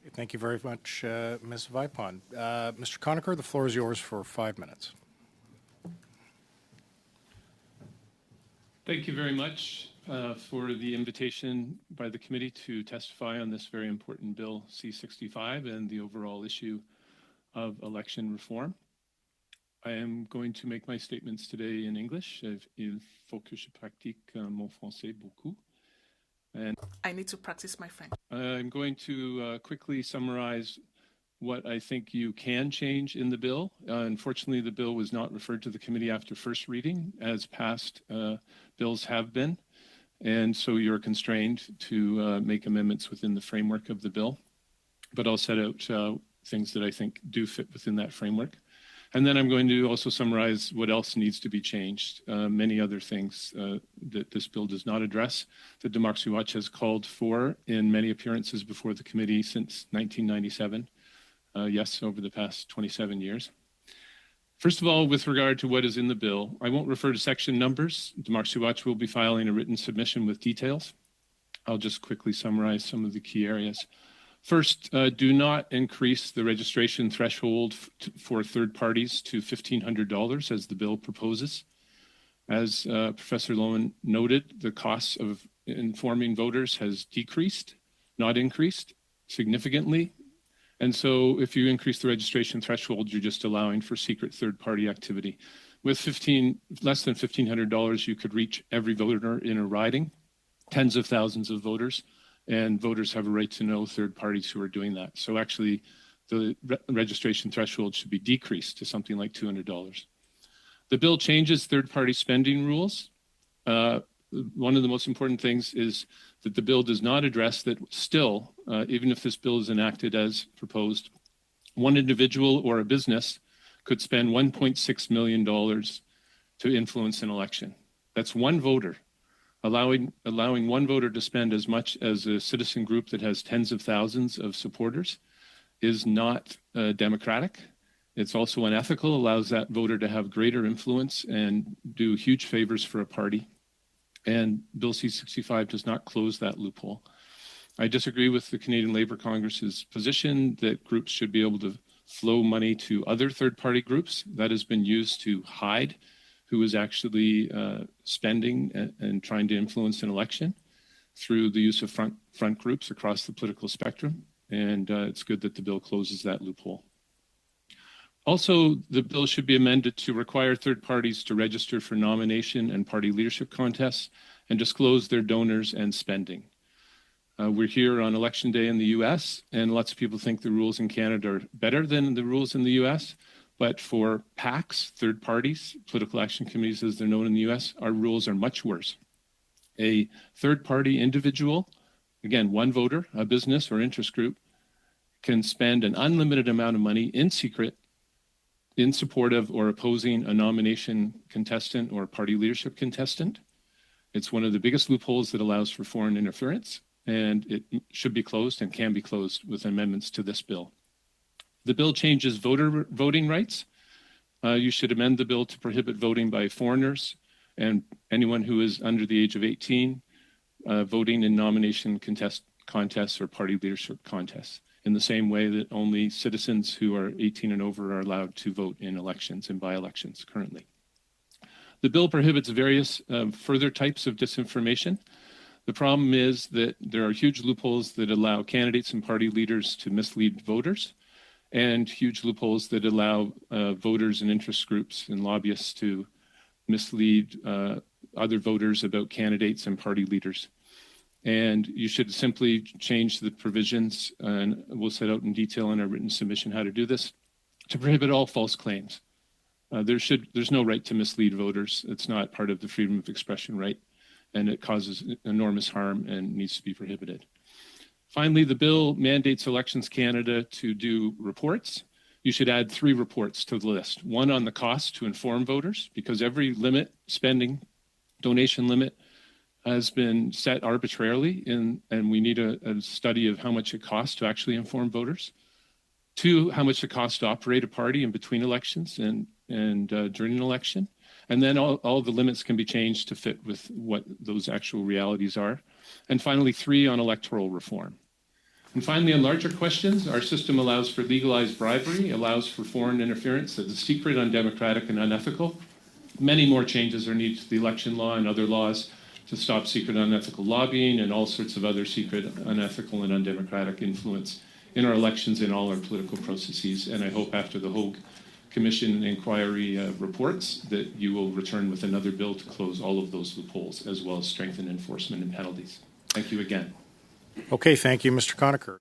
Thank you very much, Ms. Vipon. Mr. Conacher, the floor is yours for 5 minutes. Thank you very much for the invitation by the committee to testify on this very important bill, C-65, and the overall issue of election reform. I am going to make my statements today in English. Il faut que je pratique mon français beaucoup. And I need to practice my French. I'm going to quickly summarize what I think you can change in the bill. Unfortunately, the bill was not referred to the committee after first reading, as past bills have been. And so you're constrained to make amendments within the framework of the bill. But I'll set out things that I think do fit within that framework. And then I'm going to also summarize what else needs to be changed, many other things that this bill does not address, that Democracy Watch has called for in many appearances before the committee since 1997, yes, over the past 27 years. First of all, with regard to what is in the bill, I won't refer to section numbers. Democracy Watch will be filing a written submission with details. I'll just quickly summarize some of the key areas. First, do not increase the registration threshold for third parties to $1,500 as the bill proposes. As Professor Lowen noted, the cost of informing voters has decreased, not increased, significantly. And so if you increase the registration threshold, you're just allowing for secret third-party activity. With less than $1,500, you could reach every voter in a riding, tens of thousands of voters, and voters have a right to know third parties who are doing that. So actually, the registration threshold should be decreased to something like $200. The bill changes third-party spending rules. One of the most important things is that the bill does not address that still, even if this bill is enacted as proposed, one individual or a business could spend $1.6 million to influence an election. That's one voter. Allowing one voter to spend as much as a citizen group that has tens of thousands of supporters is not democratic. It's also unethical, allows that voter to have greater influence and do huge favors for a party. And Bill C-65 does not close that loophole. I disagree with the Canadian Labour Congress's position that groups should be able to flow money to other third-party groups. That has been used to hide who is actually spending and trying to influence an election through the use of front groups across the political spectrum. And it's good that the bill closes that loophole. Also, the bill should be amended to require third parties to register for nomination and party leadership contests and disclose their donors and spending. We're here on election day in the US, and lots of people think the rules in Canada are better than the rules in the US. But for PACs, third parties, political action committees as they're known in the US, our rules are much worse. A third party individual, again, one voter, a business or interest group, can spend an unlimited amount of money in secret in support of or opposing a nomination contestant or party leadership contestant. It's one of the biggest loopholes that allows for foreign interference, and it should be closed and can be closed with amendments to this bill. The bill changes voter voting rights. You should amend the bill to prohibit voting by foreigners and anyone who is under the age of 18 voting in nomination contests or party leadership contests, in the same way that only citizens who are 18 and over are allowed to vote in elections and by-elections currently. The bill prohibits various further types of disinformation. The problem is that there are huge loopholes that allow candidates and party leaders to mislead voters, and huge loopholes that allow voters and interest groups and lobbyists to mislead other voters about candidates and party leaders. And you should simply change the provisions, and we'll set out in detail in our written submission how to do this, to prohibit all false claims. There's no right to mislead voters. It's not part of the freedom of expression right, and it causes enormous harm and needs to be prohibited. Finally, the bill mandates Elections Canada to do reports. You should add 3 reports to the list. One on the cost to inform voters, because every limit, spending, donation limit, has been set arbitrarily, and we need a study of how much it costs to actually inform voters. 2, how much it costs to operate a party in between elections and during an election. And then all the limits can be changed to fit with what those actual realities are. And finally, 3, on electoral reform. And finally, on larger questions, our system allows for legalized bribery, allows for foreign interference that is secret, undemocratic, and unethical. Many more changes are needed to the election law and other laws to stop secret, unethical lobbying and all sorts of other secret, unethical, and undemocratic influence in our elections and all our political processes. And I hope after the Hogue Commission inquiry reports that you will return with another bill to close all of those loopholes, as well as strengthen enforcement and penalties. Thank you again. Okay, thank you, Mr. Conacher.